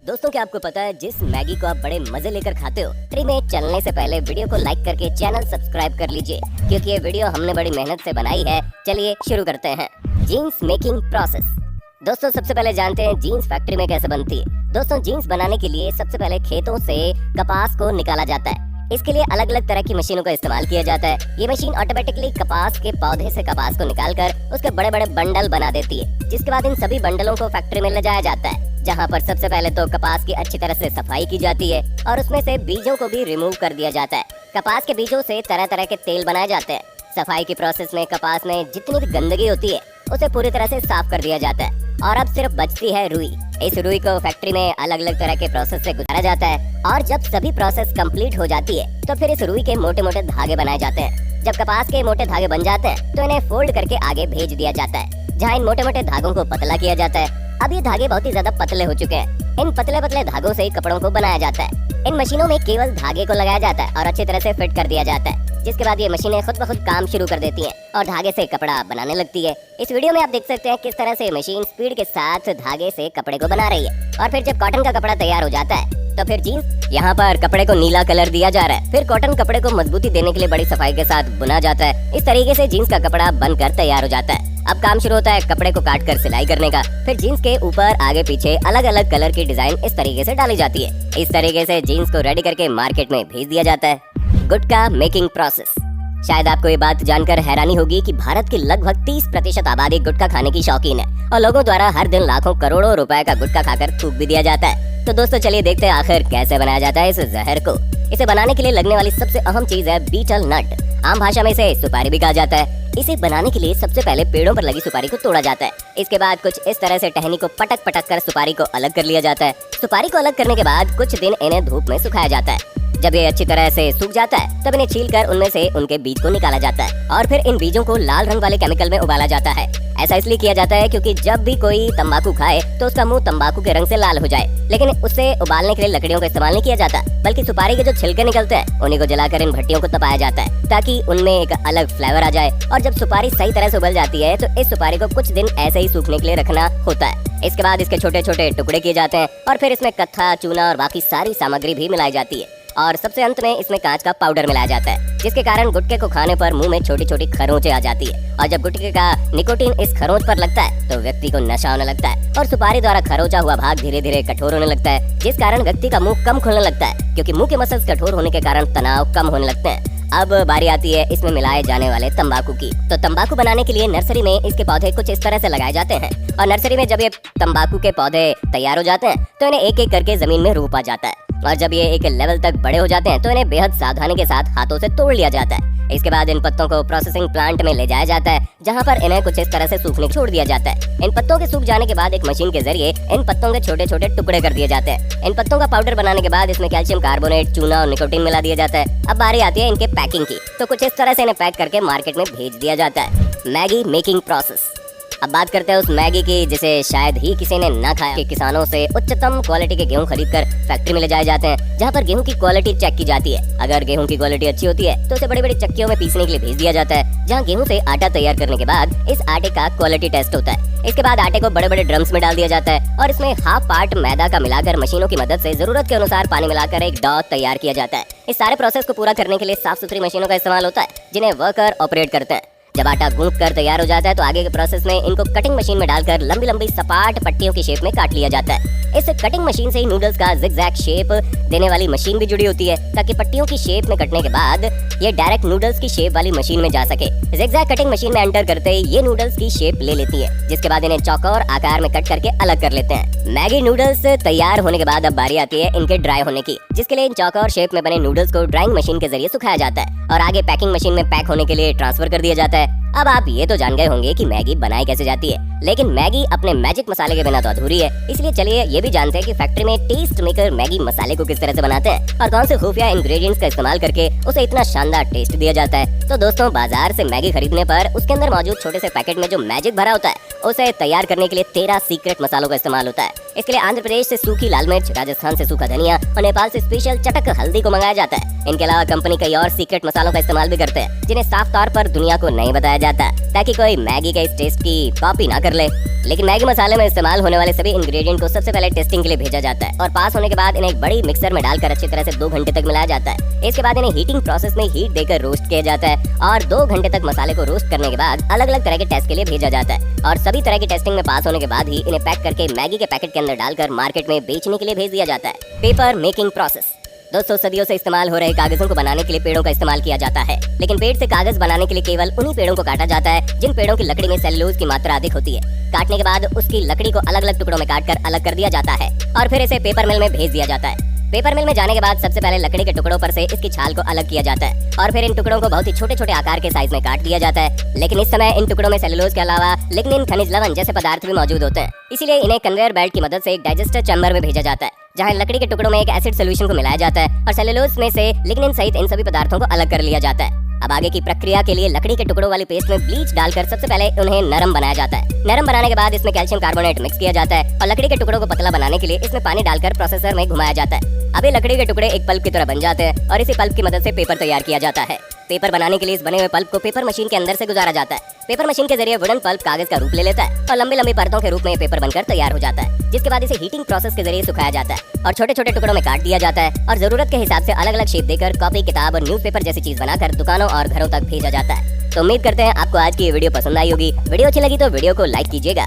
दोस्तों, क्या आपको पता है जिस मैगी को आप बड़े मजे लेकर खाते हो, ट्री में चलने से पहले वीडियो को लाइक करके चैनल सब्सक्राइब कर लीजिए, क्योंकि ये वीडियो हमने बड़ी मेहनत से बनाई है। चलिए शुरू करते हैं। Jeans making process. दोस्तों, सबसे पहले जानते हैं जीन्स फैक्ट्री में कैसे बनती है। दोस्तों, जीन्स बनाने के लिए सबसे पहले खेतों से कपास को निकाला जाता है। इसके लिए अलग अलग तरह की मशीनों का इस्तेमाल किया जाता है। ये मशीन ऑटोमेटिकली कपास के पौधे से कपास को निकालकर उसके बड़े बड़े बंडल बना देती है, जिसके बाद इन सभी बंडलों को फैक्ट्री में ले जाया जाता है, जहाँ पर सबसे पहले तो कपास की अच्छी तरह से सफाई की जाती है और उसमें से बीजों को भी रिमूव कर दिया जाता है। कपास के बीजों से तरह तरह के तेल बनाए जाते हैं। सफाई की प्रोसेस में कपास में जितनी भी गंदगी होती है उसे पूरी तरह से साफ कर दिया जाता है और अब सिर्फ बचती है रुई। इस रुई को फैक्ट्री में अलग अलग तरह के प्रोसेस से गुजारा जाता है और जब सभी प्रोसेस कंप्लीट हो जाती है तो फिर इस रुई के मोटे मोटे धागे बनाए जाते हैं। जब कपास के मोटे धागे बन जाते हैं तो इन्हें फोल्ड करके आगे भेज दिया जाता है, जहाँ इन मोटे मोटे धागों को पतला किया जाता है। अब ये धागे बहुत ही ज्यादा पतले हो चुके हैं। इन पतले पतले धागों से ही कपड़ों को बनाया जाता है। इन मशीनों में केवल धागे को लगाया जाता है और अच्छी तरह से फिट कर दिया जाता है, जिसके बाद ये मशीनें खुद ब खुद काम शुरू कर देती हैं और धागे से कपड़ा बनाने लगती है। इस वीडियो में आप देख सकते हैं किस तरह से मशीन स्पीड के साथ धागे से कपड़े को बना रही है। और फिर जब कॉटन का कपड़ा तैयार हो जाता है तो फिर जीन्स, यहाँ पर कपड़े को नीला कलर दिया जा रहा है। फिर कॉटन कपड़े को मजबूती देने के लिए बड़ी सफाई के साथ बुना जाता है। इस तरीके से जीन्स का कपड़ा बनकर तैयार हो जाता है। अब काम शुरू होता है कपड़े को काट कर सिलाई करने का। फिर जीन्स के ऊपर आगे पीछे अलग अलग कलर की डिजाइन इस तरीके से डाली जाती है। इस तरीके से जीन्स को रेडी करके मार्केट में भेज दिया जाता है। गुटखा मेकिंग प्रोसेस। शायद आपको ये बात जानकर हैरानी होगी कि भारत की लगभग 30% आबादी गुटखा खाने की शौकीन है और लोगों द्वारा हर दिन लाखों करोड़ों रुपए का गुटखा खाकर थूक भी दिया जाता है। तो दोस्तों, चलिए देखते हैं आखिर कैसे बनाया जाता है इस जहर को। इसे बनाने के लिए लगने वाली सबसे अहम चीज है बीटल नट। आम भाषा में इसे सुपारी भी कहा जाता है। इसे बनाने के लिए सबसे पहले पेड़ों पर लगी सुपारी को तोड़ा जाता है। इसके बाद कुछ इस तरह से टहनी को पटक पटक कर सुपारी को अलग कर लिया जाता है। सुपारी को अलग करने के बाद कुछ दिन इन्हें धूप में सुखाया जाता है। जब ये अच्छी तरह से सूख जाता है तब इन्हें छीलकर उनमें से उनके बीज को निकाला जाता है और फिर इन बीजों को लाल रंग वाले केमिकल में उबाला जाता है। ऐसा इसलिए किया जाता है क्योंकि जब भी कोई तंबाकू खाए तो उसका मुंह तंबाकू के रंग से लाल हो जाए। लेकिन उससे उबालने के लिए लकड़ियों का इस्तेमाल नहीं किया जाता, बल्कि सुपारी के जो छिलके निकलते हैं उन्हीं को जलाकर इन भट्टियों को तपाया जाता है, ताकि उनमें एक अलग फ्लेवर आ जाए। और जब सुपारी सही तरह से उबल जाती है तो इस सुपारी को कुछ दिन ऐसे ही सूखने के लिए रखना होता है। इसके बाद इसके छोटे छोटे टुकड़े किए जाते हैं और फिर इसमें कत्था, चूना और बाकी सारी सामग्री भी मिलाई जाती है और सबसे अंत में इसमें कांच का पाउडर मिलाया जाता है, जिसके कारण गुटखे को खाने पर मुंह में छोटी छोटी खरोंचें आ जाती है। और जब गुटखे का निकोटीन इस खरोंच पर लगता है तो व्यक्ति को नशा होने लगता है और सुपारी द्वारा खरोंचा हुआ भाग धीरे धीरे कठोर होने लगता है, जिस कारण व्यक्ति का मुंह कम खुलने लगता है, क्योंकि मुंह के मसल्स कठोर होने के कारण तनाव कम होने लगते हैं। अब बारी आती है इसमें मिलाए जाने वाले तंबाकू की। तो तंबाकू बनाने के लिए नर्सरी में इसके पौधे कुछ इस तरह से लगाए जाते हैं और नर्सरी में जब ये तंबाकू के पौधे तैयार हो जाते हैं तो इन्हें एक एक करके जमीन में रोपा जाता है और जब ये एक लेवल तक बड़े हो जाते हैं तो इन्हें बेहद सावधानी के साथ हाथों से तोड़ लिया जाता है। इसके बाद इन पत्तों को प्रोसेसिंग प्लांट में ले जाया जाता है, जहां पर इन्हें कुछ इस तरह से सूखने छोड़ दिया जाता है। इन पत्तों के सूख जाने के बाद एक मशीन के जरिए इन पत्तों के छोटे छोटे टुकड़े कर दिए जाते हैं। इन पत्तों का पाउडर बनाने के बाद इसमें कैल्शियम कार्बोनेट, चूना और निकोटीन मिला दिया जाता है। अब बारी आती है इनके पैकिंग की। तो कुछ इस तरह से इन्हें पैक करके मार्केट में भेज दिया जाता है। Maggi making process. अब बात करते हैं उस मैगी की जिसे शायद ही किसी ने ना खाया। कि किसानों से उच्चतम क्वालिटी के गेहूं खरीदकर फैक्ट्री में ले जाए जाते हैं, जहां पर गेहूं की क्वालिटी चेक की जाती है। अगर गेहूं की क्वालिटी अच्छी होती है तो उसे बड़ी बड़ी चक्कियों में पीसने के लिए भेज दिया जाता है, जहां गेहूं से आटा तैयार करने के बाद इस आटे का क्वालिटी टेस्ट होता है। इसके बाद आटे को बड़े बड़े ड्रम्स में डाल दिया जाता है और इसमें हाफ पार्ट मैदा का मिलाकर मशीनों की मदद से जरूरत के अनुसार पानी मिलाकर एक डो तैयार किया जाता है। इस सारे प्रोसेस को पूरा करने के लिए साफ सुथरी मशीनों का इस्तेमाल होता है, जिन्हें वर्कर ऑपरेट करते हैं। जब आटा गूंथ कर तैयार हो जाता है तो आगे के प्रोसेस में इनको कटिंग मशीन में डालकर लंबी लंबी सपाट पट्टियों की शेप में काट लिया जाता है। इस कटिंग मशीन से ही नूडल्स का जिगजैग शेप देने वाली मशीन भी जुड़ी होती है, ताकि पट्टियों की शेप में कटने के बाद ये डायरेक्ट नूडल्स की शेप वाली मशीन में जा सके। जिगजैग कटिंग मशीन में एंटर करते ही ये नूडल्स की शेप ले लेती है, जिसके बाद इन्हें चौकोर आकार में कट करके अलग कर लेते हैं। मैगी नूडल्स तैयार होने के बाद अब बारी आती है इनके ड्राई होने की, जिसके लिए इन चौकोर शेप में बने नूडल्स को ड्राइंग मशीन के जरिए सुखाया जाता है और आगे पैकिंग मशीन में पैक होने के लिए ट्रांसफर कर दिया जाता है। अब आप ये तो जान गए होंगे कि मैगी बनाई कैसे जाती है, लेकिन मैगी अपने मैजिक मसाले के बिना तो अधूरी है। इसलिए चलिए ये भी जानते हैं कि फैक्ट्री में टेस्ट मेकर मैगी मसाले को किस तरह से बनाते हैं और कौन से खुफिया इंग्रेडिएंट्स का इस्तेमाल करके उसे इतना शानदार टेस्ट दिया जाता है। तो दोस्तों, बाजार से मैगी खरीदने पर उसके अंदर मौजूद छोटे से पैकेट में जो मैजिक भरा होता है उसे तैयार करने के लिए 13 सीक्रेट मसालों का इस्तेमाल होता है। इसके लिए आंध्र प्रदेश से सूखी लाल मिर्च, राजस्थान से सूखा धनिया और नेपाल से स्पेशल चटक हल्दी को मंगाया जाता है। इनके अलावा कंपनी कई और सीक्रेट मसालों का इस्तेमाल भी करते हैं, जिन्हें साफ तौर पर दुनिया को नहीं बताया जाता ताकि कोई मैगी के इस टेस्ट की कॉपी ना कर ले। लेकिन मैगी मसाले में इस्तेमाल होने वाले सभी इंग्रेडिएंट को सबसे पहले टेस्टिंग के लिए भेजा जाता है और पास होने के बाद इन्हें एक बड़ी मिक्सर में डालकर अच्छी तरह से 2 घंटे तक मिलाया जाता है। इसके बाद इन्हें हीटिंग प्रोसेस में हीट देकर रोस्ट किया जाता है और 2 घंटे तक मसाले को रोस्ट करने के बाद अलग अलग तरह के टेस्ट के लिए भेजा जाता है और सभी तरह की टेस्टिंग में पास होने के बाद ही इन्हें पैक करके मैगी के पैकेट के अंदर डालकर मार्केट में बेचने के लिए भेज दिया जाता है। Paper making process. दोस्तों, सदियों से इस्तेमाल हो रहे कागजों को बनाने के लिए पेड़ों का इस्तेमाल किया जाता है, लेकिन पेड़ से कागज बनाने के लिए केवल उन्हीं पेड़ों को काटा जाता है जिन पेड़ों की लकड़ी में सेलुलोज की मात्रा अधिक होती है। काटने के बाद उसकी लकड़ी को अलग अलग टुकड़ों में काटकर अलग कर दिया जाता है और फिर इसे पेपर मिल में भेज दिया जाता है। पेपर मिल में जाने के बाद सबसे पहले लकड़ी के टुकड़ों पर से इसकी छाल को अलग किया जाता है और फिर इन टुकड़ों को बहुत ही छोटे छोटे आकार के साइज में काट दिया जाता है। लेकिन इस समय इन टुकड़ों में सेलुलोज के अलावा लिग्निन, खनिज लवण जैसे पदार्थ भी मौजूद होते हैं, इसीलिए इन्हें कन्वेयर बेल्ट की मदद से एक डाइजेस्टर चैम्बर में भेजा जाता है जहां लकड़ी के टुकड़ों में एक एसिड सोल्यूशन को मिलाया जाता है और सेलुलोज में से लिग्निन सहित इन सभी पदार्थों को अलग कर लिया जाता है। अब आगे की प्रक्रिया के लिए लकड़ी के टुकड़ों वाली पेस्ट में ब्लीच डालकर सबसे पहले उन्हें नरम बनाया जाता है। नरम बनाने के बाद इसमें कैल्शियम कार्बोनेट मिक्स किया जाता है और लकड़ी के टुकड़ों को पतला बनाने के लिए इसमें पानी डालकर प्रोसेसर में घुमाया जाता है। अब ये लकड़ी के टुकड़े एक पल्प की तरह बन जाते हैं और इसी पल्प की मदद से पेपर तैयार किया जाता है। पेपर बनाने के लिए इस बने हुए पल्प को पेपर मशीन के अंदर से गुजारा जाता है। पेपर मशीन के जरिए वुडन पल्प कागज का रूप ले लेता है और लंबी लंबी परतों के रूप में ये पेपर बनकर तैयार हो जाता है, जिसके बाद इसे हीटिंग प्रोसेस के जरिए सुखाया जाता है और छोटे छोटे टुकड़ों में काट दिया जाता है और जरूरत के हिसाब से अलग अलग शेप देकर कॉपी, किताब और न्यूज़पेपर जैसी चीज बनाकर दुकानों और घरों तक भेजा जाता है। तो उम्मीद करते हैं आपको आज की ये वीडियो पसंद आई होगी। वीडियो अच्छी लगी तो वीडियो को लाइक कीजिएगा।